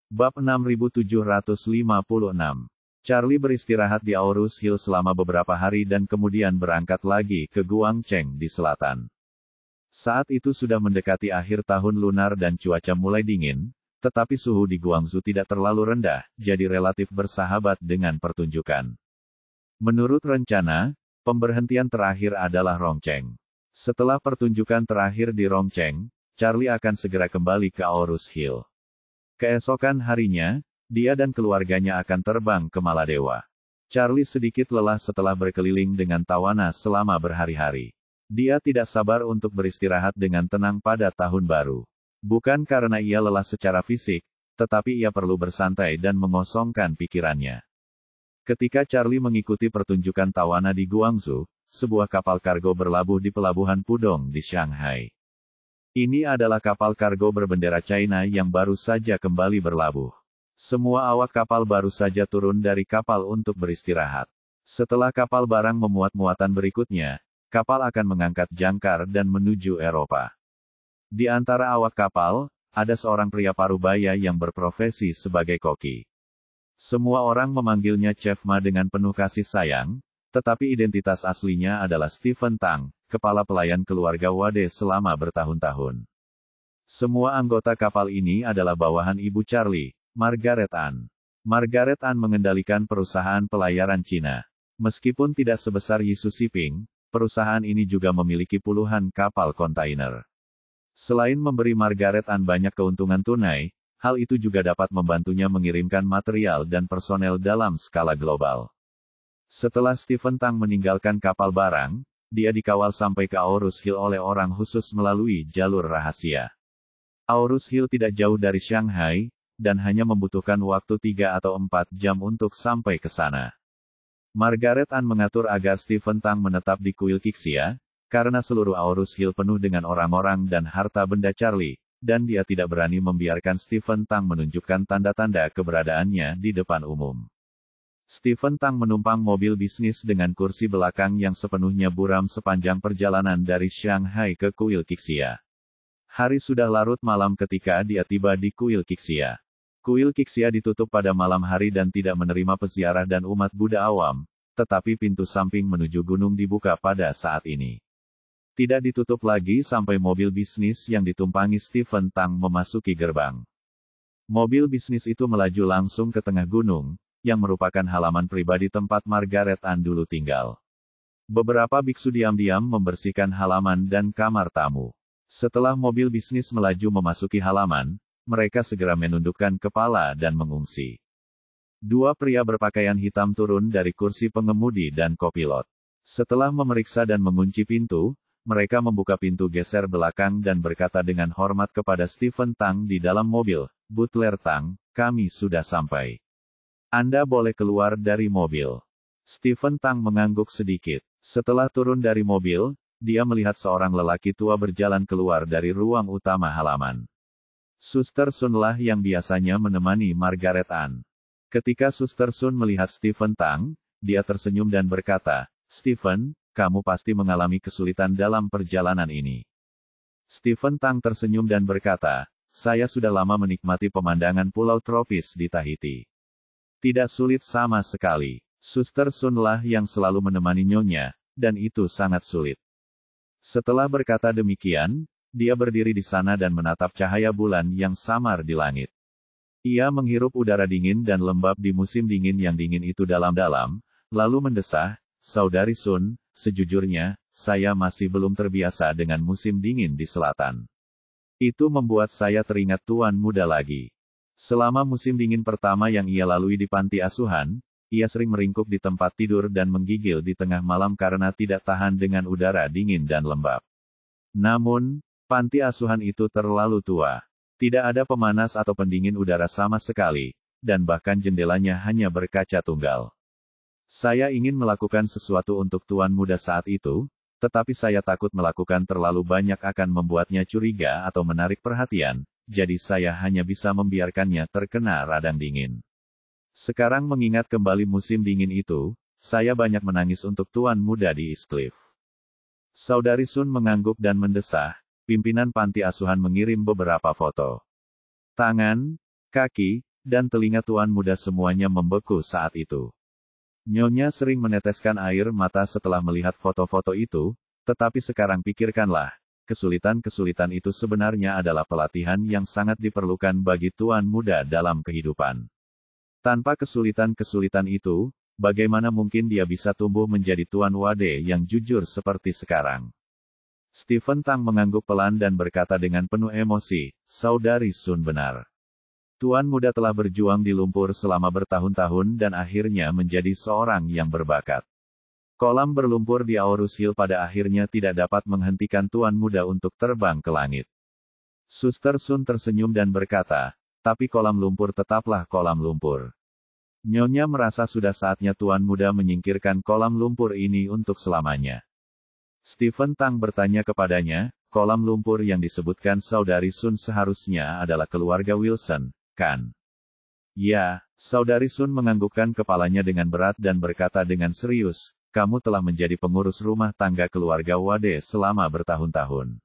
Bab 6756. Charlie beristirahat di Aurus Hill selama beberapa hari dan kemudian berangkat lagi ke Guangcheng di selatan. Saat itu sudah mendekati akhir tahun lunar dan cuaca mulai dingin, tetapi suhu di Guangzhou tidak terlalu rendah, jadi relatif bersahabat dengan pertunjukan. Menurut rencana, pemberhentian terakhir adalah Rongcheng. Setelah pertunjukan terakhir di Rongcheng, Charlie akan segera kembali ke Aurus Hill. Keesokan harinya, dia dan keluarganya akan terbang ke Maladewa. Charlie sedikit lelah setelah berkeliling dengan tawana selama berhari-hari. Dia tidak sabar untuk beristirahat dengan tenang pada tahun baru. Bukan karena ia lelah secara fisik, tetapi ia perlu bersantai dan mengosongkan pikirannya. Ketika Charlie mengikuti pertunjukan tawana di Guangzhou, sebuah kapal kargo berlabuh di pelabuhan Pudong di Shanghai. Ini adalah kapal kargo berbendera China yang baru saja kembali berlabuh. Semua awak kapal baru saja turun dari kapal untuk beristirahat. Setelah kapal barang memuat muatan berikutnya, kapal akan mengangkat jangkar dan menuju Eropa. Di antara awak kapal, ada seorang pria parubaya yang berprofesi sebagai koki. Semua orang memanggilnya Chef Ma dengan penuh kasih sayang, tetapi identitas aslinya adalah Stephen Tang, kepala pelayan keluarga Wade selama bertahun-tahun. Semua anggota kapal ini adalah bawahan ibu Charlie, Margaret Ann. Margaret Ann mengendalikan perusahaan pelayaran Cina. Meskipun tidak sebesar Yisu Shipping, perusahaan ini juga memiliki puluhan kapal kontainer. Selain memberi Margaret Ann banyak keuntungan tunai, hal itu juga dapat membantunya mengirimkan material dan personel dalam skala global. Setelah Stephen Tang meninggalkan kapal barang, dia dikawal sampai ke Aurus Hill oleh orang khusus melalui jalur rahasia. Aurus Hill tidak jauh dari Shanghai, dan hanya membutuhkan waktu 3 atau 4 jam untuk sampai ke sana. Margaret Ann mengatur agar Stephen Tang menetap di kuil Qixia, karena seluruh Aurus Hill penuh dengan orang-orang dan harta benda Charlie, dan dia tidak berani membiarkan Stephen Tang menunjukkan tanda-tanda keberadaannya di depan umum. Stephen Tang menumpang mobil bisnis dengan kursi belakang yang sepenuhnya buram sepanjang perjalanan dari Shanghai ke kuil Qixia. Hari sudah larut malam ketika dia tiba di kuil Qixia. Kuil Qixia ditutup pada malam hari dan tidak menerima peziarah dan umat Buddha awam, tetapi pintu samping menuju gunung dibuka pada saat ini. Tidak ditutup lagi sampai mobil bisnis yang ditumpangi Stephen Tang memasuki gerbang. Mobil bisnis itu melaju langsung ke tengah gunung, yang merupakan halaman pribadi tempat Margaret Ann dulu tinggal. Beberapa biksu diam-diam membersihkan halaman dan kamar tamu. Setelah mobil bisnis melaju memasuki halaman, mereka segera menundukkan kepala dan mengungsi. Dua pria berpakaian hitam turun dari kursi pengemudi dan kopilot. Setelah memeriksa dan mengunci pintu, mereka membuka pintu geser belakang dan berkata dengan hormat kepada Stephen Tang di dalam mobil, "Butler Tang, kami sudah sampai. Anda boleh keluar dari mobil." Stephen Tang mengangguk sedikit. Setelah turun dari mobil, dia melihat seorang lelaki tua berjalan keluar dari ruang utama halaman. Suster Sun lah yang biasanya menemani Margaret Ann. Ketika Suster Sun melihat Stephen Tang, dia tersenyum dan berkata, "Stephen, kamu pasti mengalami kesulitan dalam perjalanan ini." Stephen Tang tersenyum dan berkata, "Saya sudah lama menikmati pemandangan pulau tropis di Tahiti. Tidak sulit sama sekali." Suster Sun lah yang selalu menemani nyonya, dan itu sangat sulit. Setelah berkata demikian, dia berdiri di sana dan menatap cahaya bulan yang samar di langit. Ia menghirup udara dingin dan lembab di musim dingin yang dingin itu dalam-dalam, lalu mendesah, "Saudari Sun, sejujurnya, saya masih belum terbiasa dengan musim dingin di selatan. Itu membuat saya teringat tuan muda lagi. Selama musim dingin pertama yang ia lalui di panti asuhan, ia sering meringkuk di tempat tidur dan menggigil di tengah malam karena tidak tahan dengan udara dingin dan lembab. Namun, panti asuhan itu terlalu tua. Tidak ada pemanas atau pendingin udara sama sekali, dan bahkan jendelanya hanya berkaca tunggal. Saya ingin melakukan sesuatu untuk tuan muda saat itu, tetapi saya takut melakukan terlalu banyak akan membuatnya curiga atau menarik perhatian, jadi saya hanya bisa membiarkannya terkena radang dingin. Sekarang mengingat kembali musim dingin itu, saya banyak menangis untuk tuan muda di East Cliff." Saudari Sun mengangguk dan mendesah. Pimpinan panti asuhan mengirim beberapa foto tangan, kaki, dan telinga tuan muda semuanya membeku saat itu. Nyonya sering meneteskan air mata setelah melihat foto-foto itu, tetapi sekarang pikirkanlah, kesulitan-kesulitan itu sebenarnya adalah pelatihan yang sangat diperlukan bagi tuan muda dalam kehidupan. Tanpa kesulitan-kesulitan itu, bagaimana mungkin dia bisa tumbuh menjadi tuan wade yang jujur seperti sekarang? Stephen Tang mengangguk pelan dan berkata dengan penuh emosi, "Saudari Sun benar. Tuan muda telah berjuang di lumpur selama bertahun-tahun dan akhirnya menjadi seorang yang berbakat. Kolam berlumpur di Aorus Hill pada akhirnya tidak dapat menghentikan tuan muda untuk terbang ke langit." Suster Sun tersenyum dan berkata, "Tapi kolam lumpur tetaplah kolam lumpur. Nyonya merasa sudah saatnya tuan muda menyingkirkan kolam lumpur ini untuk selamanya." Stephen Tang bertanya kepadanya, "Kolam lumpur yang disebutkan Saudari Sun seharusnya adalah keluarga Wilson, kan?" "Ya," Saudari Sun menganggukkan kepalanya dengan berat dan berkata dengan serius, "Kamu telah menjadi pengurus rumah tangga keluarga Wade selama bertahun-tahun.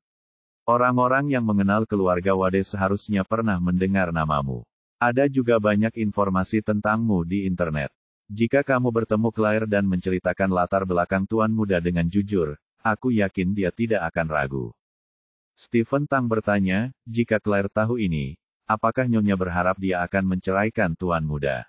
Orang-orang yang mengenal keluarga Wade seharusnya pernah mendengar namamu. Ada juga banyak informasi tentangmu di internet. Jika kamu bertemu Claire dan menceritakan latar belakang tuan muda dengan jujur, aku yakin dia tidak akan ragu." Stephen Tang bertanya, "Jika Claire tahu ini, apakah Nyonya berharap dia akan menceraikan tuan muda?"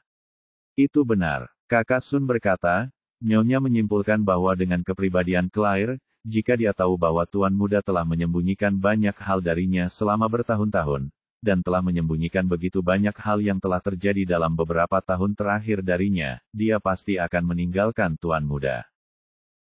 "Itu benar," Kakak Sun berkata. "Nyonya menyimpulkan bahwa dengan kepribadian Claire, jika dia tahu bahwa tuan muda telah menyembunyikan banyak hal darinya selama bertahun-tahun, dan telah menyembunyikan begitu banyak hal yang telah terjadi dalam beberapa tahun terakhir darinya, dia pasti akan meninggalkan tuan muda."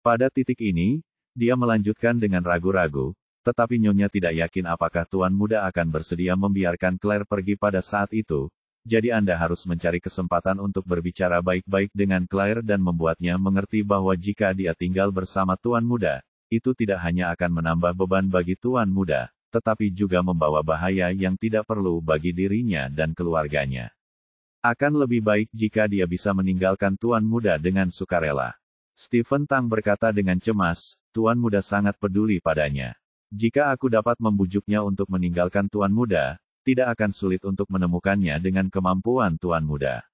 Pada titik ini, dia melanjutkan dengan ragu-ragu, "Tetapi Nyonya tidak yakin apakah tuan muda akan bersedia membiarkan Claire pergi pada saat itu, jadi Anda harus mencari kesempatan untuk berbicara baik-baik dengan Claire dan membuatnya mengerti bahwa jika dia tinggal bersama tuan muda, itu tidak hanya akan menambah beban bagi tuan muda, tetapi juga membawa bahaya yang tidak perlu bagi dirinya dan keluarganya. Akan lebih baik jika dia bisa meninggalkan tuan muda dengan sukarela." Stephen Tang berkata dengan cemas, "Tuan muda sangat peduli padanya. Jika aku dapat membujuknya untuk meninggalkan tuan muda, tidak akan sulit untuk menemukannya dengan kemampuan tuan muda.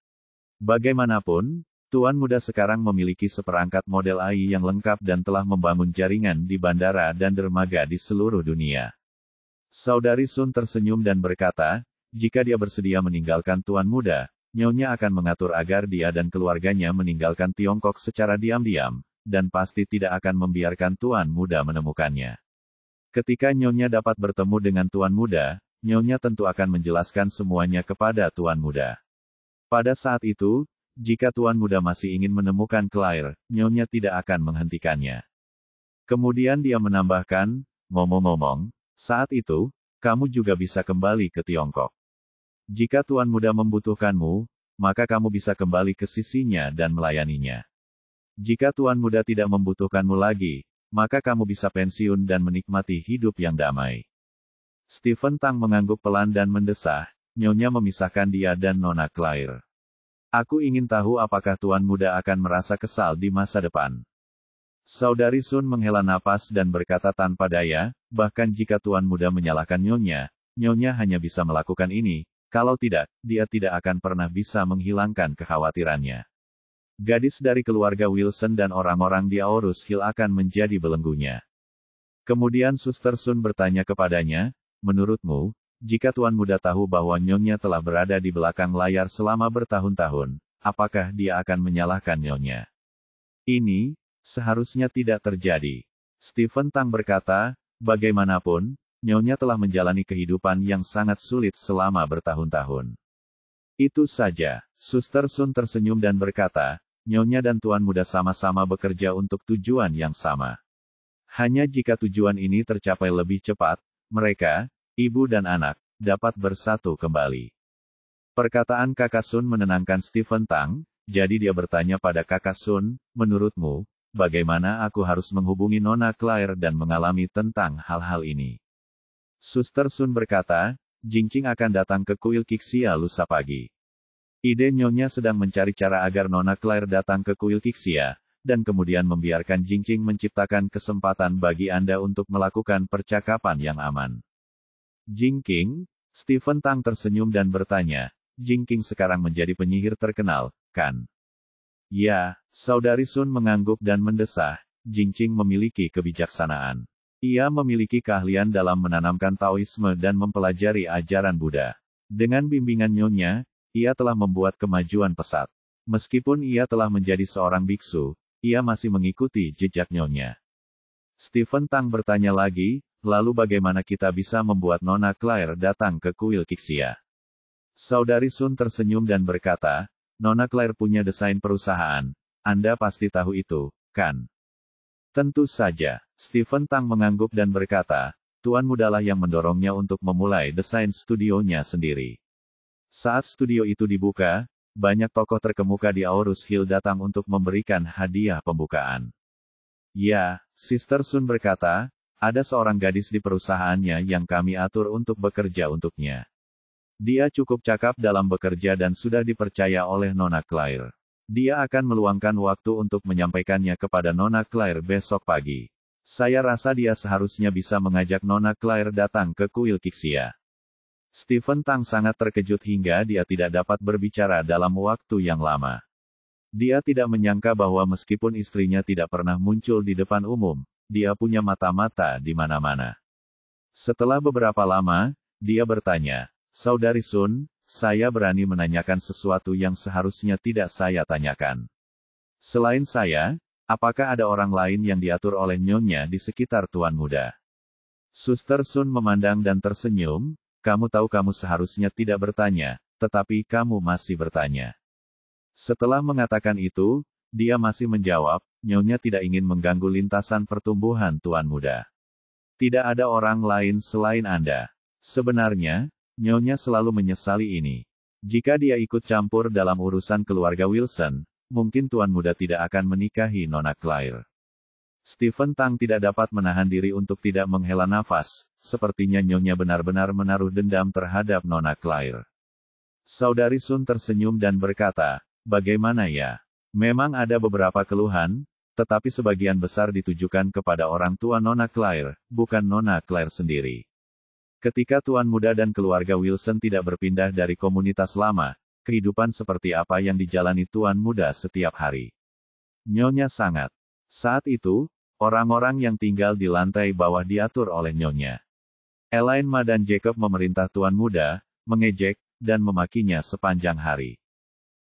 Bagaimanapun, tuan muda sekarang memiliki seperangkat model AI yang lengkap dan telah membangun jaringan di bandara dan dermaga di seluruh dunia." Saudari Sun tersenyum dan berkata, "Jika dia bersedia meninggalkan tuan muda, Nyonya akan mengatur agar dia dan keluarganya meninggalkan Tiongkok secara diam-diam, dan pasti tidak akan membiarkan tuan muda menemukannya. Ketika Nyonya dapat bertemu dengan tuan muda, Nyonya tentu akan menjelaskan semuanya kepada tuan muda. Pada saat itu, jika tuan muda masih ingin menemukan Claire, Nyonya tidak akan menghentikannya." Kemudian dia menambahkan, "Ngomong-ngomong, saat itu, kamu juga bisa kembali ke Tiongkok. Jika tuan muda membutuhkanmu, maka kamu bisa kembali ke sisinya dan melayaninya. Jika tuan muda tidak membutuhkanmu lagi, maka kamu bisa pensiun dan menikmati hidup yang damai." Stephen Tang mengangguk pelan dan mendesah, "Nyonya memisahkan dia dan Nona Claire. Aku ingin tahu apakah tuan muda akan merasa kesal di masa depan." Saudari Sun menghela napas dan berkata tanpa daya, "Bahkan jika tuan muda menyalahkan Nyonya, Nyonya hanya bisa melakukan ini. Kalau tidak, dia tidak akan pernah bisa menghilangkan kekhawatirannya. Gadis dari keluarga Wilson dan orang-orang di Aorus Hill akan menjadi belenggunya." Kemudian Suster Sun bertanya kepadanya, "Menurutmu, jika tuan muda tahu bahwa Nyonya telah berada di belakang layar selama bertahun-tahun, apakah dia akan menyalahkan Nyonya?" "Ini seharusnya tidak terjadi." Stephen Tang berkata, "Bagaimanapun, Nyonya telah menjalani kehidupan yang sangat sulit selama bertahun-tahun." "Itu saja." Suster Sun tersenyum dan berkata, "Nyonya dan tuan muda sama-sama bekerja untuk tujuan yang sama. Hanya jika tujuan ini tercapai lebih cepat, mereka, ibu dan anak, dapat bersatu kembali." Perkataan Kakak Sun menenangkan Stephen Tang, jadi dia bertanya pada Kakak Sun, "Menurutmu, bagaimana aku harus menghubungi Nona Claire dan mengalami tentang hal-hal ini?" Suster Sun berkata, "Jingqing akan datang ke kuil Kixia lusa pagi. Ide Nyonya sedang mencari cara agar Nona Claire datang ke kuil Kixia, dan kemudian membiarkan Jingqing menciptakan kesempatan bagi Anda untuk melakukan percakapan yang aman." "Jingqing?" Stephen Tang tersenyum dan bertanya, Jingqing sekarang menjadi penyihir terkenal, kan? Ya, saudari Sun mengangguk dan mendesah, Jingqing memiliki kebijaksanaan. Ia memiliki keahlian dalam menanamkan Taoisme dan mempelajari ajaran Buddha. Dengan bimbingan nyonya, ia telah membuat kemajuan pesat. Meskipun ia telah menjadi seorang biksu, ia masih mengikuti jejak nyonya. Stephen Tang bertanya lagi, lalu bagaimana kita bisa membuat Nona Claire datang ke kuil Qixia? Saudari Sun tersenyum dan berkata, Nona Claire punya desain perusahaan. Anda pasti tahu itu, kan? Tentu saja. Stephen Tang mengangguk dan berkata, Tuan mudalah yang mendorongnya untuk memulai desain studionya sendiri. Saat studio itu dibuka, banyak tokoh terkemuka di Aorus Hill datang untuk memberikan hadiah pembukaan. Ya, Sister Sun berkata, ada seorang gadis di perusahaannya yang kami atur untuk bekerja untuknya. Dia cukup cakap dalam bekerja dan sudah dipercaya oleh Nona Claire. Dia akan meluangkan waktu untuk menyampaikannya kepada Nona Claire besok pagi. Saya rasa dia seharusnya bisa mengajak Nona Claire datang ke kuil Qixia. Stephen Tang sangat terkejut hingga dia tidak dapat berbicara dalam waktu yang lama. Dia tidak menyangka bahwa meskipun istrinya tidak pernah muncul di depan umum, dia punya mata-mata di mana-mana. Setelah beberapa lama, dia bertanya, Saudari Sun, saya berani menanyakan sesuatu yang seharusnya tidak saya tanyakan. Selain saya, apakah ada orang lain yang diatur oleh nyonya di sekitar Tuan Muda? Suster Sun memandang dan tersenyum, kamu tahu kamu seharusnya tidak bertanya, tetapi kamu masih bertanya. Setelah mengatakan itu, dia masih menjawab, nyonya tidak ingin mengganggu lintasan pertumbuhan Tuan Muda. Tidak ada orang lain selain Anda. Sebenarnya, nyonya selalu menyesali ini. Jika dia ikut campur dalam urusan keluarga Wilson, mungkin Tuan Muda tidak akan menikahi Nona Claire. Stephen Tang tidak dapat menahan diri untuk tidak menghela nafas, sepertinya nyonya benar-benar menaruh dendam terhadap Nona Claire. Saudari Sun tersenyum dan berkata, bagaimana ya? Memang ada beberapa keluhan, tetapi sebagian besar ditujukan kepada orang tua Nona Claire, bukan Nona Claire sendiri. Ketika Tuan Muda dan keluarga Wilson tidak berpindah dari komunitas lama, kehidupan seperti apa yang dijalani Tuan Muda setiap hari? Nyonya sangat. Saat itu, orang-orang yang tinggal di lantai bawah diatur oleh nyonya. Elaine Ma dan Jacob memerintah Tuan Muda, mengejek, dan memakinya sepanjang hari.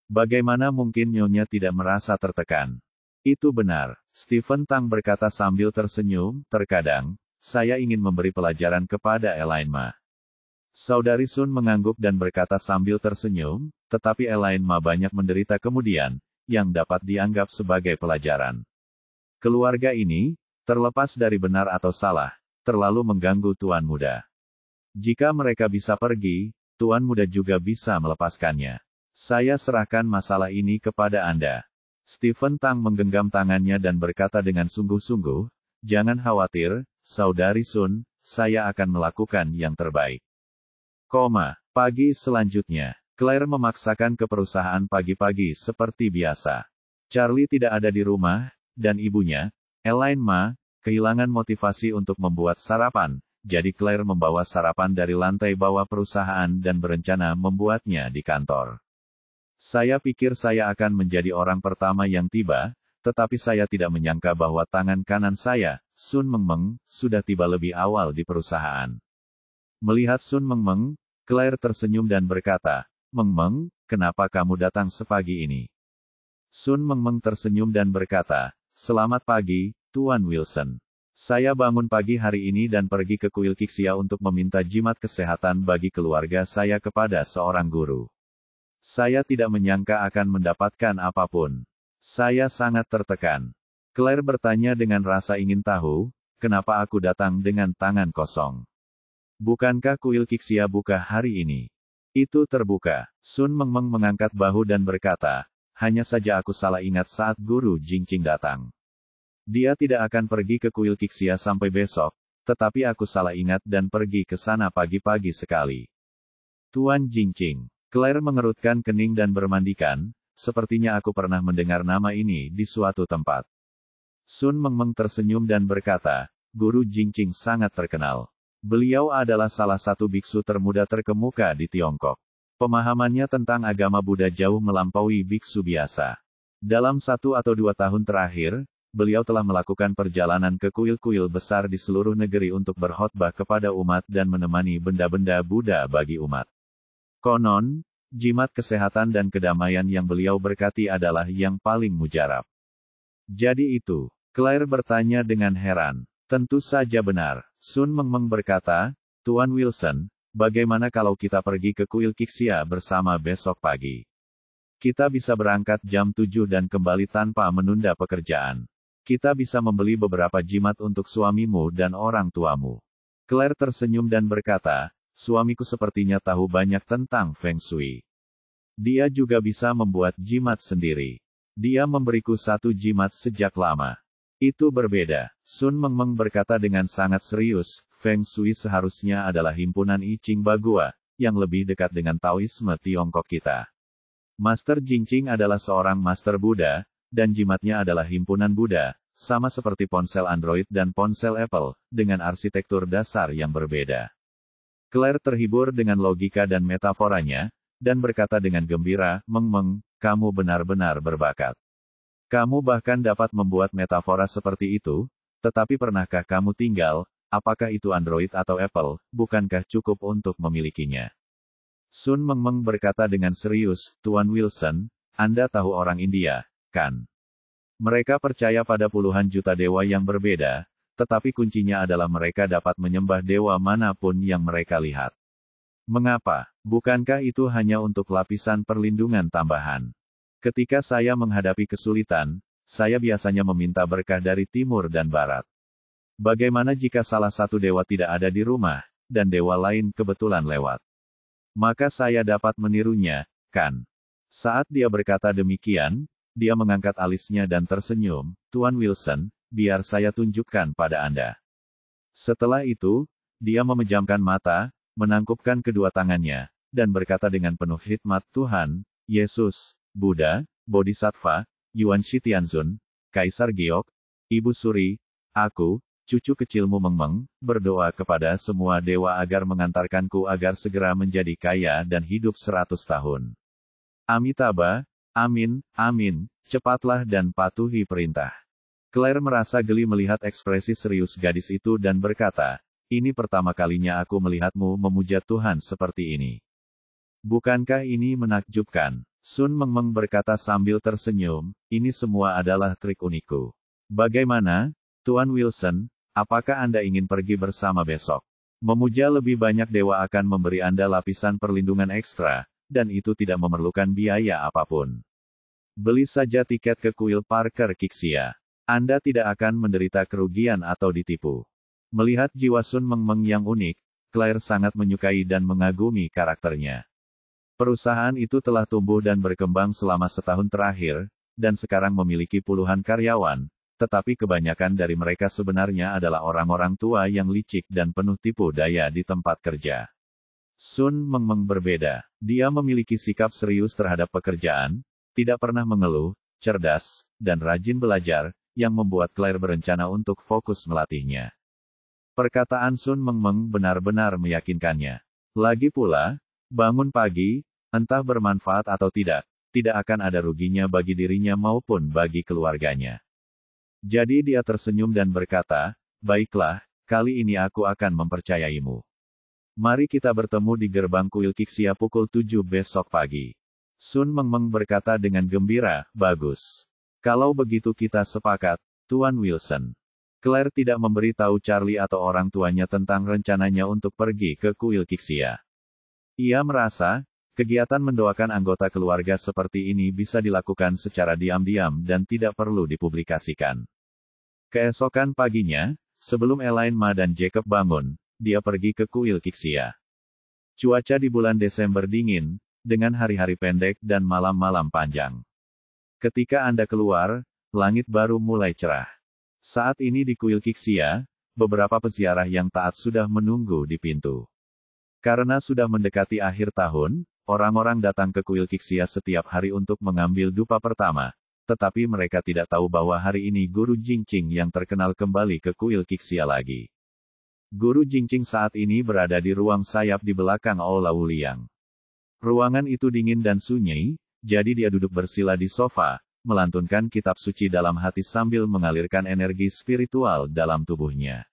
Bagaimana mungkin nyonya tidak merasa tertekan? Itu benar, Stephen Tang berkata sambil tersenyum, terkadang, saya ingin memberi pelajaran kepada Elaine Ma. Saudari Sun mengangguk dan berkata sambil tersenyum, tetapi Elaine Ma banyak menderita kemudian, yang dapat dianggap sebagai pelajaran. Keluarga ini, terlepas dari benar atau salah, terlalu mengganggu Tuan Muda. Jika mereka bisa pergi, Tuan Muda juga bisa melepaskannya. Saya serahkan masalah ini kepada Anda. Stephen Tang menggenggam tangannya dan berkata dengan sungguh-sungguh, jangan khawatir, Saudari Sun, saya akan melakukan yang terbaik. Pagi selanjutnya, Claire memaksakan ke perusahaan pagi-pagi seperti biasa. Charlie tidak ada di rumah, dan ibunya, Elaine Ma, kehilangan motivasi untuk membuat sarapan, jadi Claire membawa sarapan dari lantai bawah perusahaan dan berencana membuatnya di kantor. Saya pikir saya akan menjadi orang pertama yang tiba, tetapi saya tidak menyangka bahwa tangan kanan saya, Sun Mengmeng, sudah tiba lebih awal di perusahaan. Melihat Sun Mengmeng, Claire tersenyum dan berkata, Mengmeng, kenapa kamu datang sepagi ini? Sun Mengmeng tersenyum dan berkata, selamat pagi, Tuan Wilson. Saya bangun pagi hari ini dan pergi ke kuil Qixia untuk meminta jimat kesehatan bagi keluarga saya kepada seorang guru. Saya tidak menyangka akan mendapatkan apapun. Saya sangat tertekan. Claire bertanya dengan rasa ingin tahu, kenapa aku datang dengan tangan kosong. Bukankah kuil Qixia buka hari ini? Itu terbuka. Sun Mengmeng mengangkat bahu dan berkata, hanya saja aku salah ingat saat guru Jingqing datang. Dia tidak akan pergi ke kuil Qixia sampai besok, tetapi aku salah ingat dan pergi ke sana pagi-pagi sekali. Tuan Jingqing. Claire mengerutkan kening dan bermandikan, sepertinya aku pernah mendengar nama ini di suatu tempat. Sun Mengmeng tersenyum dan berkata, guru Jingqing sangat terkenal. Beliau adalah salah satu biksu termuda terkemuka di Tiongkok. Pemahamannya tentang agama Buddha jauh melampaui biksu biasa. Dalam 1 atau 2 tahun terakhir, beliau telah melakukan perjalanan ke kuil-kuil besar di seluruh negeri untuk berkhotbah kepada umat dan menemani benda-benda Buddha bagi umat. Konon, jimat kesehatan dan kedamaian yang beliau berkati adalah yang paling mujarab. Jadi itu, Claire bertanya dengan heran. Tentu saja benar, Sun Mengmeng berkata, Tuan Wilson, bagaimana kalau kita pergi ke kuil Qixia bersama besok pagi? Kita bisa berangkat jam 7 dan kembali tanpa menunda pekerjaan. Kita bisa membeli beberapa jimat untuk suamimu dan orang tuamu. Claire tersenyum dan berkata, suamiku sepertinya tahu banyak tentang Feng Shui. Dia juga bisa membuat jimat sendiri. Dia memberiku 1 jimat sejak lama. Itu berbeda. Sun Mengmeng berkata dengan sangat serius, Feng Shui seharusnya adalah himpunan I Ching Bagua, yang lebih dekat dengan Taoisme Tiongkok kita. Master Jingqing adalah seorang Master Buddha, dan jimatnya adalah himpunan Buddha, sama seperti ponsel Android dan ponsel Apple, dengan arsitektur dasar yang berbeda. Claire terhibur dengan logika dan metaforanya, dan berkata dengan gembira, Mengmeng, kamu benar-benar berbakat. Kamu bahkan dapat membuat metafora seperti itu, tetapi pernahkah kamu tinggal, apakah itu Android atau Apple, bukankah cukup untuk memilikinya? Sun Mengmeng berkata dengan serius, Tuan Wilson, Anda tahu orang India, kan? Mereka percaya pada puluhan juta dewa yang berbeda, tetapi kuncinya adalah mereka dapat menyembah dewa manapun yang mereka lihat. Mengapa? Bukankah itu hanya untuk lapisan perlindungan tambahan? Ketika saya menghadapi kesulitan, saya biasanya meminta berkah dari timur dan barat. Bagaimana jika salah satu dewa tidak ada di rumah, dan dewa lain kebetulan lewat? Maka saya dapat menirunya, kan? Saat dia berkata demikian, dia mengangkat alisnya dan tersenyum, Tuan Wilson, biar saya tunjukkan pada Anda. Setelah itu, dia memejamkan mata, menangkupkan kedua tangannya, dan berkata dengan penuh hikmat, Tuhan, Yesus, Buddha, Bodhisattva, Yuan Shitianzun, Kaisar Giok, Ibu Suri, aku, cucu kecilmu Mengmeng, berdoa kepada semua dewa agar mengantarkanku agar segera menjadi kaya dan hidup 100 tahun. Amitabha, amin, amin, cepatlah dan patuhi perintah. Claire merasa geli melihat ekspresi serius gadis itu dan berkata, ini pertama kalinya aku melihatmu memuja Tuhan seperti ini. Bukankah ini menakjubkan? Sun Mengmeng berkata sambil tersenyum, ini semua adalah trik unikku. Bagaimana, Tuan Wilson, apakah Anda ingin pergi bersama besok? Memuja lebih banyak dewa akan memberi Anda lapisan perlindungan ekstra, dan itu tidak memerlukan biaya apapun. Beli saja tiket ke kuil Parker Qixia. Anda tidak akan menderita kerugian atau ditipu. Melihat jiwa Sun Mengmeng yang unik, Claire sangat menyukai dan mengagumi karakternya. Perusahaan itu telah tumbuh dan berkembang selama setahun terakhir, dan sekarang memiliki puluhan karyawan, tetapi kebanyakan dari mereka sebenarnya adalah orang-orang tua yang licik dan penuh tipu daya di tempat kerja. Sun Mengmeng berbeda. Dia memiliki sikap serius terhadap pekerjaan, tidak pernah mengeluh, cerdas, dan rajin belajar, yang membuat Claire berencana untuk fokus melatihnya. Perkataan Sun Mengmeng benar-benar meyakinkannya. Lagi pula, bangun pagi, entah bermanfaat atau tidak akan ada ruginya bagi dirinya maupun bagi keluarganya. Jadi dia tersenyum dan berkata, baiklah, kali ini aku akan mempercayaimu. Mari kita bertemu di gerbang kuil Qixia pukul 7 besok pagi. Sun Mengmeng berkata dengan gembira, bagus. Kalau begitu kita sepakat, Tuan Wilson. Claire tidak memberitahu Charlie atau orang tuanya tentang rencananya untuk pergi ke kuil Qixia. Ia merasa, kegiatan mendoakan anggota keluarga seperti ini bisa dilakukan secara diam-diam dan tidak perlu dipublikasikan. Keesokan paginya, sebelum Elaine Ma dan Jacob bangun, dia pergi ke kuil Qixia. Cuaca di bulan Desember dingin, dengan hari-hari pendek dan malam-malam panjang. Ketika Anda keluar, langit baru mulai cerah. Saat ini di kuil Qixia, beberapa peziarah yang taat sudah menunggu di pintu. Karena sudah mendekati akhir tahun, orang-orang datang ke kuil Qixia setiap hari untuk mengambil dupa pertama, tetapi mereka tidak tahu bahwa hari ini Guru Jingqing yang terkenal kembali ke kuil Qixia lagi. Guru Jingqing saat ini berada di ruang sayap di belakang Aula Wuliang. Ruangan itu dingin dan sunyi, jadi dia duduk bersila di sofa, melantunkan kitab suci dalam hati sambil mengalirkan energi spiritual dalam tubuhnya.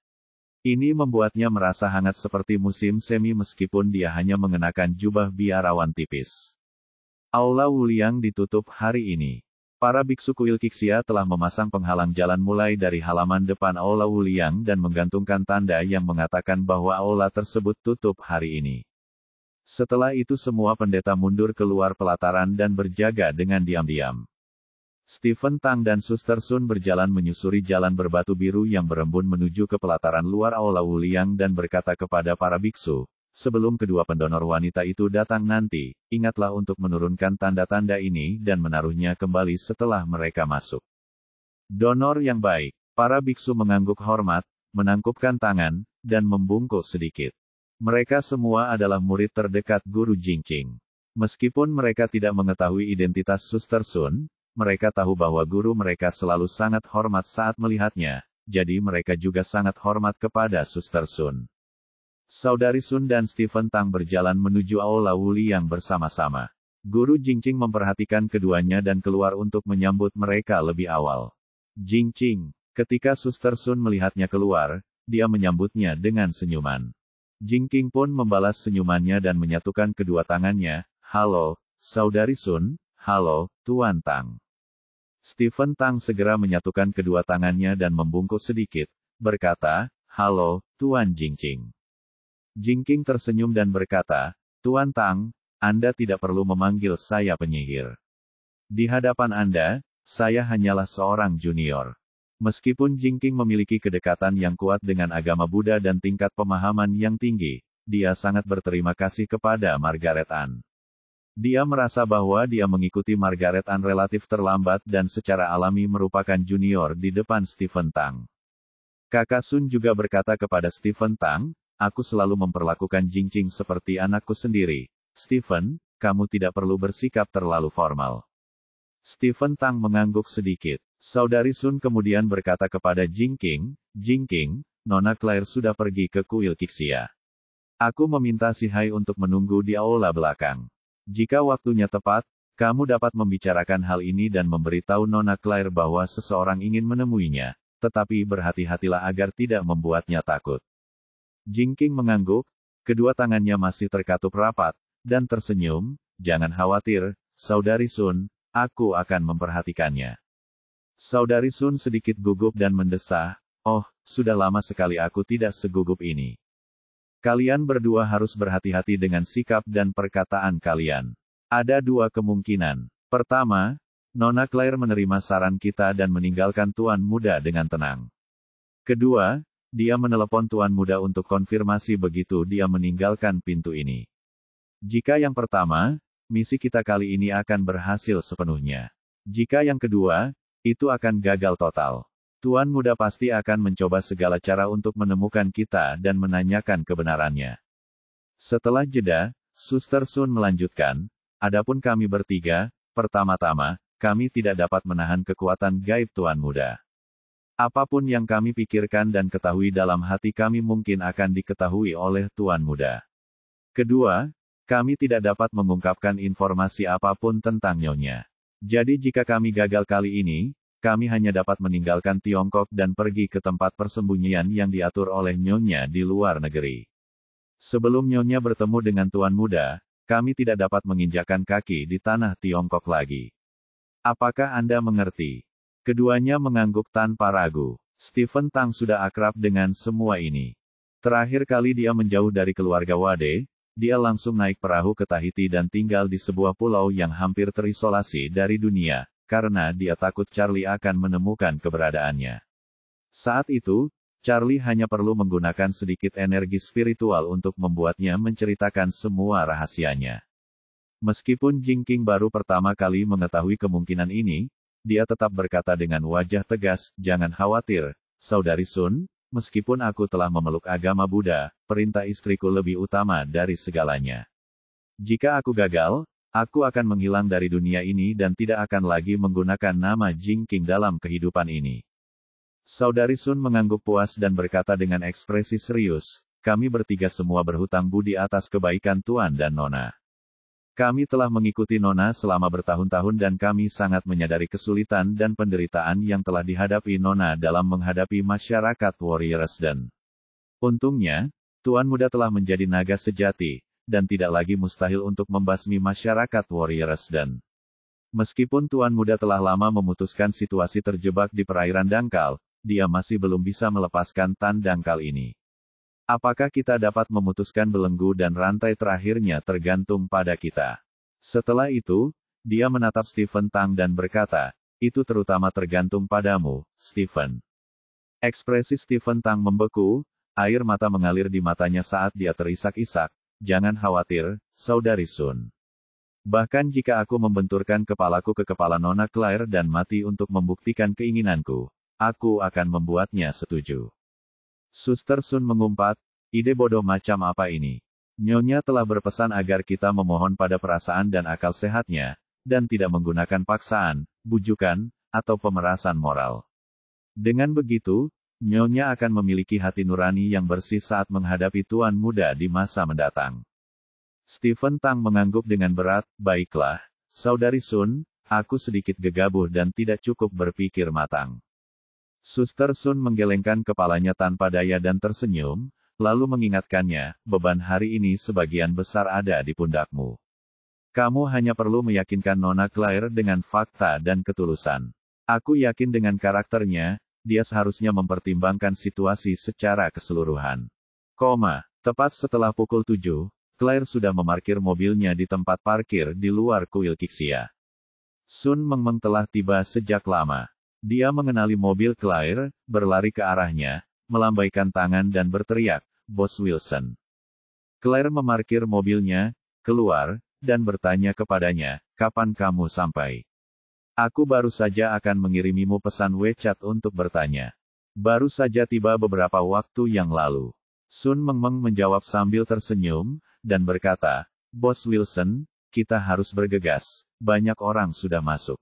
Ini membuatnya merasa hangat seperti musim semi meskipun dia hanya mengenakan jubah biarawan tipis. Aula Wuliang ditutup hari ini. Para biksu kuil Qixia telah memasang penghalang jalan mulai dari halaman depan Aula Wuliang dan menggantungkan tanda yang mengatakan bahwa aula tersebut tutup hari ini. Setelah itu semua pendeta mundur keluar pelataran dan berjaga dengan diam-diam. Stephen Tang dan Suster Sun berjalan menyusuri jalan berbatu biru yang berembun menuju ke pelataran luar Aula Wuliang dan berkata kepada para biksu, sebelum kedua pendonor wanita itu datang nanti, ingatlah untuk menurunkan tanda-tanda ini dan menaruhnya kembali setelah mereka masuk. Donor yang baik, para biksu mengangguk hormat, menangkupkan tangan, dan membungkuk sedikit. Mereka semua adalah murid terdekat Guru Jingqing. Meskipun mereka tidak mengetahui identitas Suster Sun, mereka tahu bahwa guru mereka selalu sangat hormat saat melihatnya, jadi mereka juga sangat hormat kepada Suster Sun. Saudari Sun dan Stephen Tang berjalan menuju Aula Wuliang bersama-sama. Guru Jingqing memperhatikan keduanya dan keluar untuk menyambut mereka lebih awal. Jingqing, ketika Suster Sun melihatnya keluar, dia menyambutnya dengan senyuman. Jingqing pun membalas senyumannya dan menyatukan kedua tangannya, halo, Saudari Sun. Halo, Tuan Tang. Stephen Tang segera menyatukan kedua tangannya dan membungkuk sedikit, berkata, halo, Tuan Jingqing. Jingqing tersenyum dan berkata, Tuan Tang, Anda tidak perlu memanggil saya penyihir. Di hadapan Anda, saya hanyalah seorang junior. Meskipun Jingqing memiliki kedekatan yang kuat dengan agama Buddha dan tingkat pemahaman yang tinggi, dia sangat berterima kasih kepada Margaret Ann. Dia merasa bahwa dia mengikuti Margaret Ann relatif terlambat dan secara alami merupakan junior di depan Stephen Tang. Kakak Sun juga berkata kepada Stephen Tang, aku selalu memperlakukan Jingqing seperti anakku sendiri. Stephen, kamu tidak perlu bersikap terlalu formal. Stephen Tang mengangguk sedikit. Saudari Sun kemudian berkata kepada Jingqing, Jingqing, Nona Claire sudah pergi ke kuil Qixia. Aku meminta si Hai untuk menunggu di aula belakang. Jika waktunya tepat, kamu dapat membicarakan hal ini dan memberitahu Nona Claire bahwa seseorang ingin menemuinya, tetapi berhati-hatilah agar tidak membuatnya takut. Jingqing mengangguk, kedua tangannya masih terkatup rapat, dan tersenyum, jangan khawatir, Saudari Sun, aku akan memperhatikannya. Saudari Sun sedikit gugup dan mendesah, oh, sudah lama sekali aku tidak segugup ini. Kalian berdua harus berhati-hati dengan sikap dan perkataan kalian. Ada dua kemungkinan. Pertama, Nona Claire menerima saran kita dan meninggalkan Tuan Muda dengan tenang. Kedua, dia menelepon Tuan Muda untuk konfirmasi begitu dia meninggalkan pintu ini. Jika yang pertama, misi kita kali ini akan berhasil sepenuhnya. Jika yang kedua, itu akan gagal total. Tuan Muda pasti akan mencoba segala cara untuk menemukan kita dan menanyakan kebenarannya. Setelah jeda, Suster Sun melanjutkan, adapun kami bertiga, pertama-tama, kami tidak dapat menahan kekuatan gaib Tuan Muda. Apapun yang kami pikirkan dan ketahui dalam hati kami mungkin akan diketahui oleh Tuan Muda. Kedua, kami tidak dapat mengungkapkan informasi apapun tentang Nyonya. Jadi jika kami gagal kali ini, kami hanya dapat meninggalkan Tiongkok dan pergi ke tempat persembunyian yang diatur oleh Nyonya di luar negeri. Sebelum Nyonya bertemu dengan Tuan Muda, kami tidak dapat menginjakkan kaki di tanah Tiongkok lagi. Apakah Anda mengerti? Keduanya mengangguk tanpa ragu. Stephen Tang sudah akrab dengan semua ini. Terakhir kali dia menjauh dari keluarga Wade, dia langsung naik perahu ke Tahiti dan tinggal di sebuah pulau yang hampir terisolasi dari dunia, karena dia takut Charlie akan menemukan keberadaannya. Saat itu, Charlie hanya perlu menggunakan sedikit energi spiritual untuk membuatnya menceritakan semua rahasianya. Meskipun Jingqing baru pertama kali mengetahui kemungkinan ini, dia tetap berkata dengan wajah tegas, jangan khawatir, Saudari Sun, meskipun aku telah memeluk agama Buddha, perintah istriku lebih utama dari segalanya. Jika aku gagal, aku akan menghilang dari dunia ini dan tidak akan lagi menggunakan nama Jingqing dalam kehidupan ini. Saudari Sun mengangguk puas dan berkata dengan ekspresi serius, kami bertiga semua berhutang budi atas kebaikan Tuan dan Nona. Kami telah mengikuti Nona selama bertahun-tahun dan kami sangat menyadari kesulitan dan penderitaan yang telah dihadapi Nona dalam menghadapi masyarakat warrior Resden. Untungnya, Tuan Muda telah menjadi naga sejati, dan tidak lagi mustahil untuk membasmi masyarakat warrior Resden. Meskipun Tuan Muda telah lama memutuskan situasi terjebak di perairan dangkal, dia masih belum bisa melepaskan tan dangkal ini. Apakah kita dapat memutuskan belenggu dan rantai terakhirnya tergantung pada kita. Setelah itu, dia menatap Stephen Tang dan berkata, itu terutama tergantung padamu, Stephen. Ekspresi Stephen Tang membeku, air mata mengalir di matanya saat dia terisak-isak. Jangan khawatir, Saudari Sun. Bahkan jika aku membenturkan kepalaku ke kepala Nona Claire dan mati untuk membuktikan keinginanku, aku akan membuatnya setuju. Suster Sun mengumpat, ide bodoh macam apa ini? Nyonya telah berpesan agar kita memohon pada perasaan dan akal sehatnya, dan tidak menggunakan paksaan, bujukan, atau pemerasan moral. Dengan begitu, Nyonya akan memiliki hati nurani yang bersih saat menghadapi Tuan Muda di masa mendatang. Stephen Tang mengangguk dengan berat, baiklah, Saudari Sun, aku sedikit gegabah dan tidak cukup berpikir matang. Suster Sun menggelengkan kepalanya tanpa daya dan tersenyum, lalu mengingatkannya, beban hari ini sebagian besar ada di pundakmu. Kamu hanya perlu meyakinkan Nona Claire dengan fakta dan ketulusan. Aku yakin dengan karakternya, dia seharusnya mempertimbangkan situasi secara keseluruhan. Tepat setelah pukul 7, Claire sudah memarkir mobilnya di tempat parkir di luar kuil Kixia. Sun Mengmeng telah tiba sejak lama. Dia mengenali mobil Claire, berlari ke arahnya, melambaikan tangan dan berteriak, Bos Wilson. Claire memarkir mobilnya, keluar, dan bertanya kepadanya, kapan kamu sampai? Aku baru saja akan mengirimimu pesan WeChat untuk bertanya. Baru saja tiba beberapa waktu yang lalu. Sun Mengmeng menjawab sambil tersenyum, dan berkata, Bos Wilson, kita harus bergegas, banyak orang sudah masuk.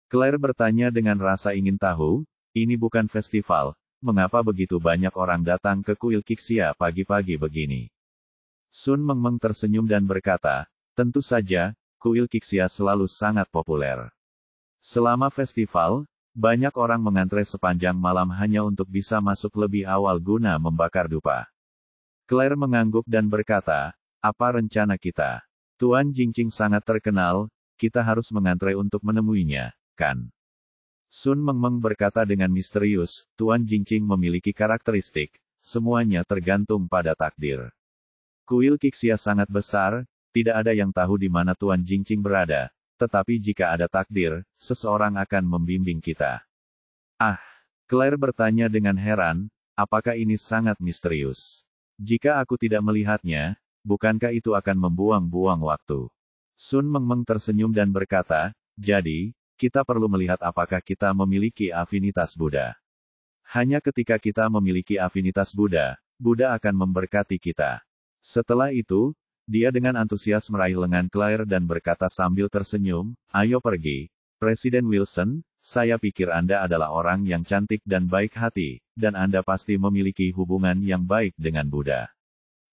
Claire bertanya dengan rasa ingin tahu, ini bukan festival, mengapa begitu banyak orang datang ke kuil Kixia pagi-pagi begini? Sun Mengmeng tersenyum dan berkata, tentu saja, kuil Kixia selalu sangat populer. Selama festival, banyak orang mengantre sepanjang malam hanya untuk bisa masuk lebih awal guna membakar dupa. Claire mengangguk dan berkata, apa rencana kita? Tuan Jingqing sangat terkenal, kita harus mengantre untuk menemuinya. Kan? Sun Mengmeng berkata dengan misterius, Tuan Jingqing memiliki karakteristik, semuanya tergantung pada takdir. Kuil Kixia sangat besar, tidak ada yang tahu di mana Tuan Jingqing berada, tetapi jika ada takdir, seseorang akan membimbing kita. Claire bertanya dengan heran, apakah ini sangat misterius? Jika aku tidak melihatnya, bukankah itu akan membuang-buang waktu? Sun Mengmeng tersenyum dan berkata, jadi, kita perlu melihat apakah kita memiliki afinitas Buddha. Hanya ketika kita memiliki afinitas Buddha, Buddha akan memberkati kita. Setelah itu, dia dengan antusias meraih lengan Claire dan berkata sambil tersenyum, ayo pergi, Presiden Wilson, saya pikir Anda adalah orang yang cantik dan baik hati, dan Anda pasti memiliki hubungan yang baik dengan Buddha.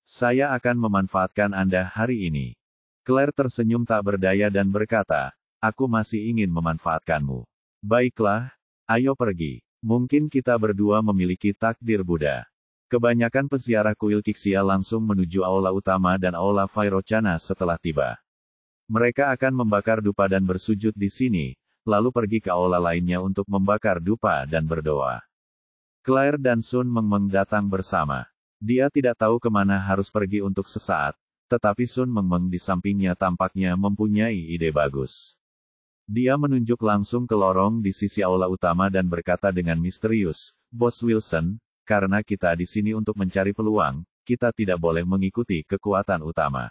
Saya akan memanfaatkan Anda hari ini. Claire tersenyum tak berdaya dan berkata, aku masih ingin memanfaatkanmu. Baiklah, ayo pergi. Mungkin kita berdua memiliki takdir Buddha. Kebanyakan peziarah kuil Kixia langsung menuju aula utama dan aula Vairochana setelah tiba. Mereka akan membakar dupa dan bersujud di sini, lalu pergi ke aula lainnya untuk membakar dupa dan berdoa. Claire dan Sun Mengmeng datang bersama. Dia tidak tahu kemana harus pergi untuk sesaat, tetapi Sun Mengmeng di sampingnya tampaknya mempunyai ide bagus. Dia menunjuk langsung ke lorong di sisi aula utama dan berkata dengan misterius, Bos Wilson, karena kita di sini untuk mencari peluang, kita tidak boleh mengikuti kekuatan utama.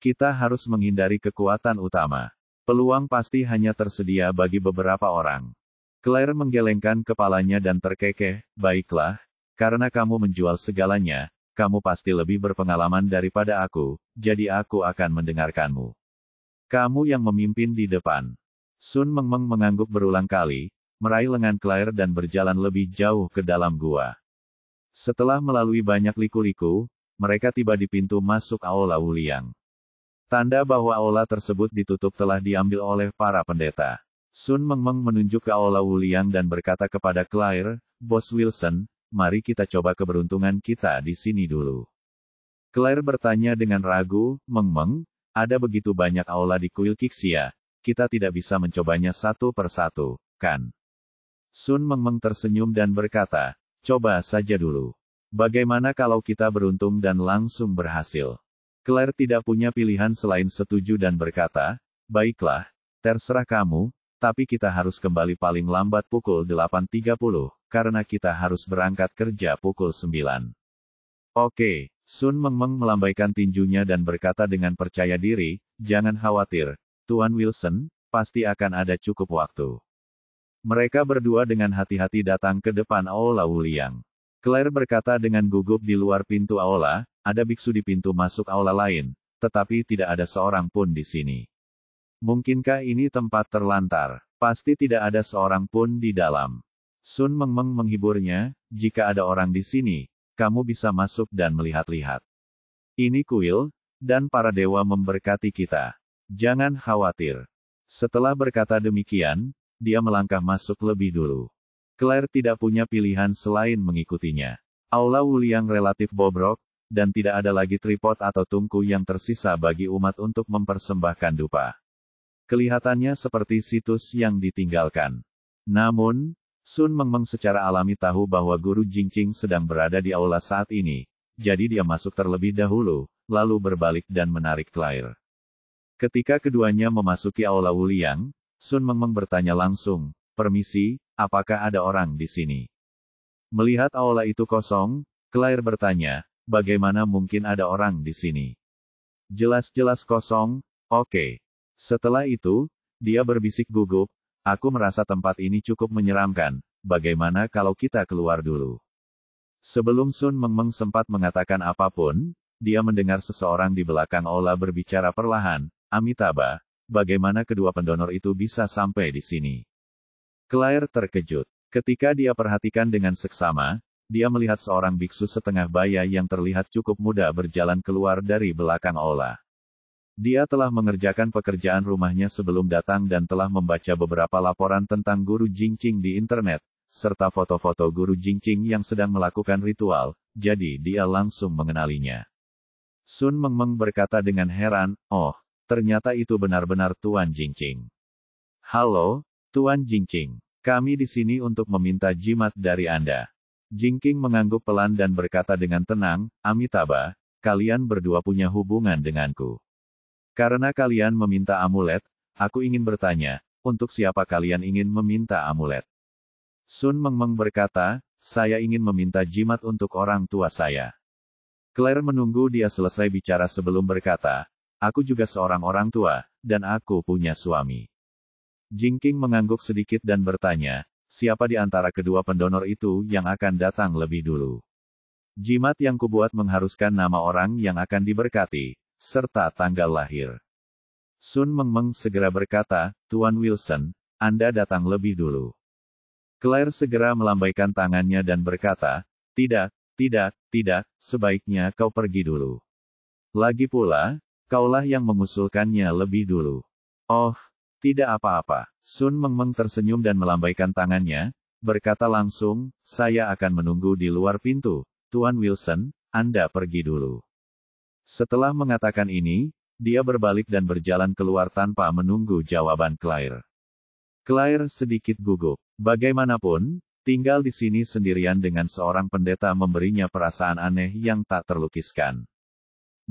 Kita harus menghindari kekuatan utama. Peluang pasti hanya tersedia bagi beberapa orang. Claire menggelengkan kepalanya dan terkekeh, baiklah, karena kamu menjual segalanya, kamu pasti lebih berpengalaman daripada aku, jadi aku akan mendengarkanmu. Kamu yang memimpin di depan. Sun Mengmeng mengangguk berulang kali, meraih lengan Claire dan berjalan lebih jauh ke dalam gua. Setelah melalui banyak liku-liku, mereka tiba di pintu masuk aula Wuliang. Tanda bahwa aula tersebut ditutup telah diambil oleh para pendeta. Sun Mengmeng menunjuk ke aula Wuliang dan berkata kepada Claire, Bos Wilson, mari kita coba keberuntungan kita di sini dulu. Claire bertanya dengan ragu, Mengmeng, ada begitu banyak aula di kuil Qixia, kita tidak bisa mencobanya satu persatu, kan? Sun Mengmeng tersenyum dan berkata, coba saja dulu. Bagaimana kalau kita beruntung dan langsung berhasil? Claire tidak punya pilihan selain setuju dan berkata, baiklah, terserah kamu, tapi kita harus kembali paling lambat pukul 8.30, karena kita harus berangkat kerja pukul 9. Oke, Sun Mengmeng melambaikan tinjunya dan berkata dengan percaya diri, jangan khawatir, Tuan Wilson, pasti akan ada cukup waktu. Mereka berdua dengan hati-hati datang ke depan aula Wuliang. Claire berkata dengan gugup di luar pintu aula, ada biksu di pintu masuk aula lain, tetapi tidak ada seorang pun di sini. Mungkinkah ini tempat terlantar? Pasti tidak ada seorang pun di dalam. Sun Mengmeng menghiburnya, jika ada orang di sini, kamu bisa masuk dan melihat-lihat. Ini kuil, dan para dewa memberkati kita. Jangan khawatir. Setelah berkata demikian, dia melangkah masuk lebih dulu. Claire tidak punya pilihan selain mengikutinya. Aula Wuliang relatif bobrok, dan tidak ada lagi tripod atau tungku yang tersisa bagi umat untuk mempersembahkan dupa. Kelihatannya seperti situs yang ditinggalkan. Namun, Sun Mengmeng secara alami tahu bahwa Guru Jingqing sedang berada di aula saat ini, jadi dia masuk terlebih dahulu, lalu berbalik dan menarik Claire. Ketika keduanya memasuki aula Wuliang, Sun Mengmeng bertanya langsung, permisi, apakah ada orang di sini? Melihat aula itu kosong, Claire bertanya, bagaimana mungkin ada orang di sini? Jelas-jelas kosong, oke. Setelah itu, dia berbisik gugup, aku merasa tempat ini cukup menyeramkan, bagaimana kalau kita keluar dulu? Sebelum Sun Mengmeng sempat mengatakan apapun, dia mendengar seseorang di belakang aula berbicara perlahan, Amitabha, bagaimana kedua pendonor itu bisa sampai di sini? Claire terkejut. Ketika dia perhatikan dengan seksama, dia melihat seorang biksu setengah baya yang terlihat cukup muda berjalan keluar dari belakang aula. Dia telah mengerjakan pekerjaan rumahnya sebelum datang dan telah membaca beberapa laporan tentang Guru Jingqing di internet, serta foto-foto Guru Jingqing yang sedang melakukan ritual, jadi dia langsung mengenalinya. Sun Mengmeng berkata dengan heran, oh, ternyata itu benar-benar Tuan Jingqing. Halo, Tuan Jingqing. Kami di sini untuk meminta jimat dari Anda. Jingqing mengangguk pelan dan berkata dengan tenang, Amitabha, kalian berdua punya hubungan denganku. Karena kalian meminta amulet, aku ingin bertanya, untuk siapa kalian ingin meminta amulet? Sun Mengmeng berkata, saya ingin meminta jimat untuk orang tua saya. Claire menunggu dia selesai bicara sebelum berkata, aku juga seorang orang tua, dan aku punya suami. Jingqing mengangguk sedikit dan bertanya, siapa di antara kedua pendonor itu yang akan datang lebih dulu? Jimat yang kubuat mengharuskan nama orang yang akan diberkati, serta tanggal lahir. Sun Mengmeng segera berkata, Tuan Wilson, Anda datang lebih dulu. Claire segera melambaikan tangannya dan berkata, tidak, sebaiknya kau pergi dulu. Lagi pula, kaulah yang mengusulkannya lebih dulu. Oh, tidak apa-apa. Sun Mengmeng tersenyum dan melambaikan tangannya, berkata langsung, saya akan menunggu di luar pintu, Tuan Wilson, Anda pergi dulu. Setelah mengatakan ini, dia berbalik dan berjalan keluar tanpa menunggu jawaban Claire. Claire sedikit gugup. Bagaimanapun, tinggal di sini sendirian dengan seorang pendeta memberinya perasaan aneh yang tak terlukiskan.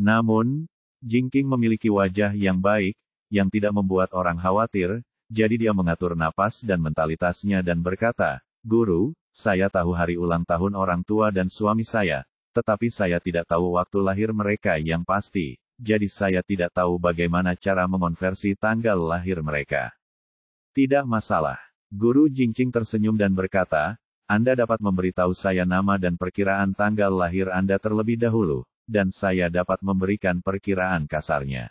Namun, Jingqing memiliki wajah yang baik, yang tidak membuat orang khawatir, jadi dia mengatur napas dan mentalitasnya dan berkata, Guru, saya tahu hari ulang tahun orang tua dan suami saya, tetapi saya tidak tahu waktu lahir mereka yang pasti, jadi saya tidak tahu bagaimana cara mengonversi tanggal lahir mereka. Tidak masalah. Guru Jingqing tersenyum dan berkata, Anda dapat memberitahu saya nama dan perkiraan tanggal lahir Anda terlebih dahulu, dan saya dapat memberikan perkiraan kasarnya.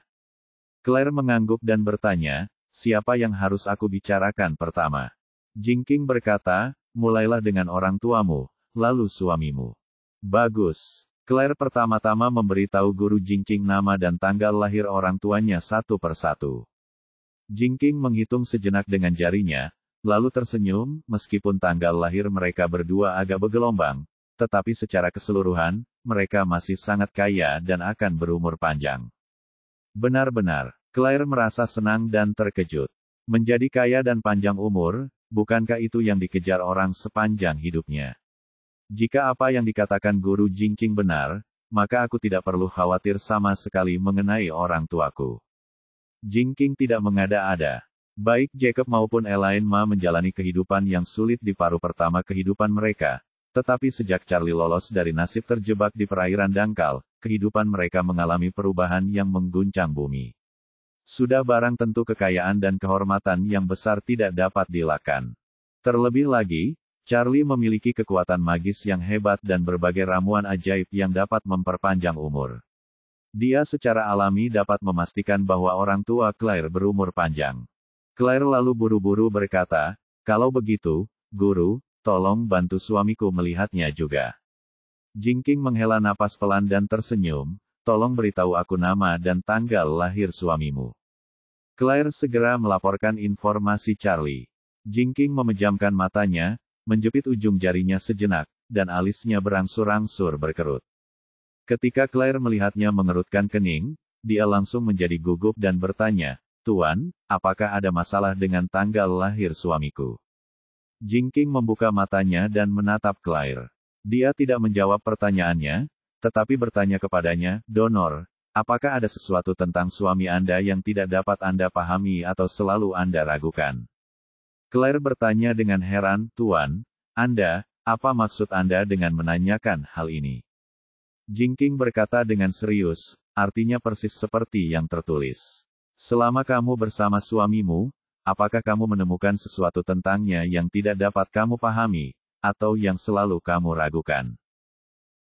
Claire mengangguk dan bertanya, siapa yang harus aku bicarakan pertama? Jingqing berkata, mulailah dengan orang tuamu, lalu suamimu. Bagus. Claire pertama-tama memberitahu guru Jingqing nama dan tanggal lahir orang tuanya satu persatu. Jingqing menghitung sejenak dengan jarinya, lalu tersenyum, meskipun tanggal lahir mereka berdua agak bergelombang, tetapi secara keseluruhan, mereka masih sangat kaya dan akan berumur panjang. Benar-benar, Claire merasa senang dan terkejut. Menjadi kaya dan panjang umur, bukankah itu yang dikejar orang sepanjang hidupnya? Jika apa yang dikatakan guru Jingqing benar, maka aku tidak perlu khawatir sama sekali mengenai orang tuaku. Jingqing tidak mengada-ada. Baik Jacob maupun Elaine Ma menjalani kehidupan yang sulit di paruh pertama kehidupan mereka, tetapi sejak Charlie lolos dari nasib terjebak di perairan dangkal, kehidupan mereka mengalami perubahan yang mengguncang bumi. Sudah barang tentu kekayaan dan kehormatan yang besar tidak dapat dielakkan. Terlebih lagi, Charlie memiliki kekuatan magis yang hebat dan berbagai ramuan ajaib yang dapat memperpanjang umur. Dia secara alami dapat memastikan bahwa orang tua Claire berumur panjang. Claire lalu buru-buru berkata, "Kalau begitu, Guru, tolong bantu suamiku melihatnya juga." Jingqing menghela napas pelan dan tersenyum, "Tolong beritahu aku nama dan tanggal lahir suamimu." Claire segera melaporkan informasi Charlie. Jingqing memejamkan matanya, menjepit ujung jarinya sejenak, dan alisnya berangsur-angsur berkerut. Ketika Claire melihatnya mengerutkan kening, dia langsung menjadi gugup dan bertanya, "Tuan, apakah ada masalah dengan tanggal lahir suamiku?" Jingqing membuka matanya dan menatap Claire. Dia tidak menjawab pertanyaannya, tetapi bertanya kepadanya, "Donor, apakah ada sesuatu tentang suami Anda yang tidak dapat Anda pahami atau selalu Anda ragukan?" Claire bertanya dengan heran, "Tuan, apa maksud Anda dengan menanyakan hal ini?" Jingqing berkata dengan serius, "Artinya persis seperti yang tertulis. Selama kamu bersama suamimu, apakah kamu menemukan sesuatu tentangnya yang tidak dapat kamu pahami, atau yang selalu kamu ragukan?"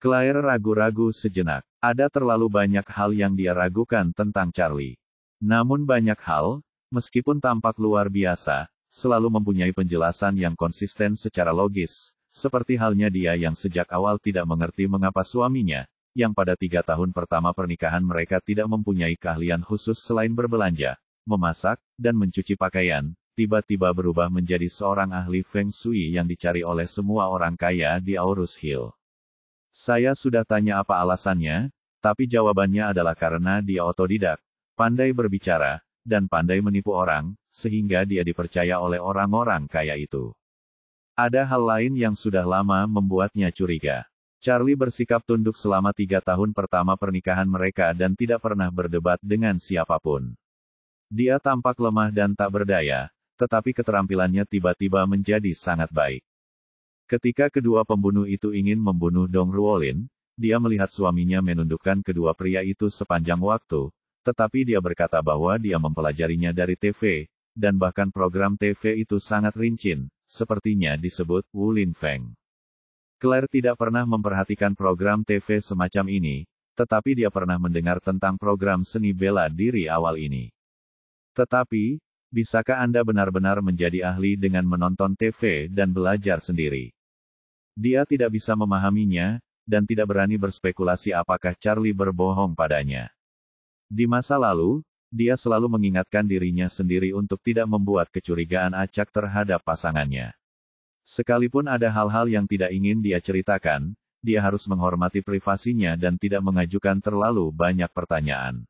Claire ragu-ragu sejenak. Ada terlalu banyak hal yang dia ragukan tentang Charlie. Namun banyak hal, meskipun tampak luar biasa, selalu mempunyai penjelasan yang konsisten secara logis, seperti halnya dia yang sejak awal tidak mengerti mengapa suaminya, yang pada 3 tahun pertama pernikahan mereka tidak mempunyai keahlian khusus selain berbelanja, memasak, dan mencuci pakaian, tiba-tiba berubah menjadi seorang ahli Feng Shui yang dicari oleh semua orang kaya di Aurus Hill. Saya sudah tanya apa alasannya, tapi jawabannya adalah karena dia otodidak, pandai berbicara, dan pandai menipu orang, sehingga dia dipercaya oleh orang-orang kaya itu. Ada hal lain yang sudah lama membuatnya curiga. Charlie bersikap tunduk selama 3 tahun pertama pernikahan mereka dan tidak pernah berdebat dengan siapapun. Dia tampak lemah dan tak berdaya, tetapi keterampilannya tiba-tiba menjadi sangat baik. Ketika kedua pembunuh itu ingin membunuh Dong Ruolin, dia melihat suaminya menundukkan kedua pria itu sepanjang waktu, tetapi dia berkata bahwa dia mempelajarinya dari TV, dan bahkan program TV itu sangat rincin, sepertinya disebut Wulin Feng. Claire tidak pernah memperhatikan program TV semacam ini, tetapi dia pernah mendengar tentang program seni bela diri awal ini. Tetapi, bisakah Anda benar-benar menjadi ahli dengan menonton TV dan belajar sendiri? Dia tidak bisa memahaminya, dan tidak berani berspekulasi apakah Charlie berbohong padanya. Di masa lalu, dia selalu mengingatkan dirinya sendiri untuk tidak membuat kecurigaan acak terhadap pasangannya. Sekalipun ada hal-hal yang tidak ingin dia ceritakan, dia harus menghormati privasinya dan tidak mengajukan terlalu banyak pertanyaan.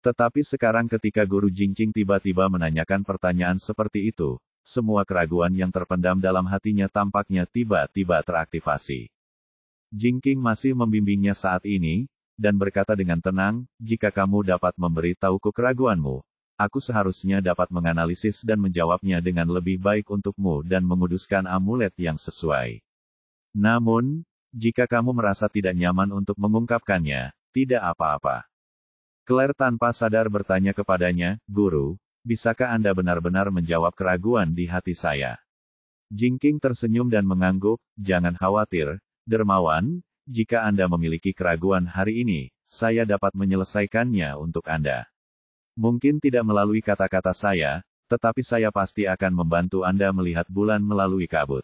Tetapi sekarang ketika Guru Jingqing tiba-tiba menanyakan pertanyaan seperti itu, semua keraguan yang terpendam dalam hatinya tampaknya tiba-tiba teraktivasi. Jingqing masih membimbingnya saat ini, dan berkata dengan tenang, "Jika kamu dapat memberitahuku keraguanmu, aku seharusnya dapat menganalisis dan menjawabnya dengan lebih baik untukmu dan menguduskan amulet yang sesuai. Namun, jika kamu merasa tidak nyaman untuk mengungkapkannya, tidak apa-apa." Claire tanpa sadar bertanya kepadanya, "Guru, bisakah Anda benar-benar menjawab keraguan di hati saya?" Jingqing tersenyum dan mengangguk, "Jangan khawatir, dermawan. Jika Anda memiliki keraguan hari ini, saya dapat menyelesaikannya untuk Anda. Mungkin tidak melalui kata-kata saya, tetapi saya pasti akan membantu Anda melihat bulan melalui kabut."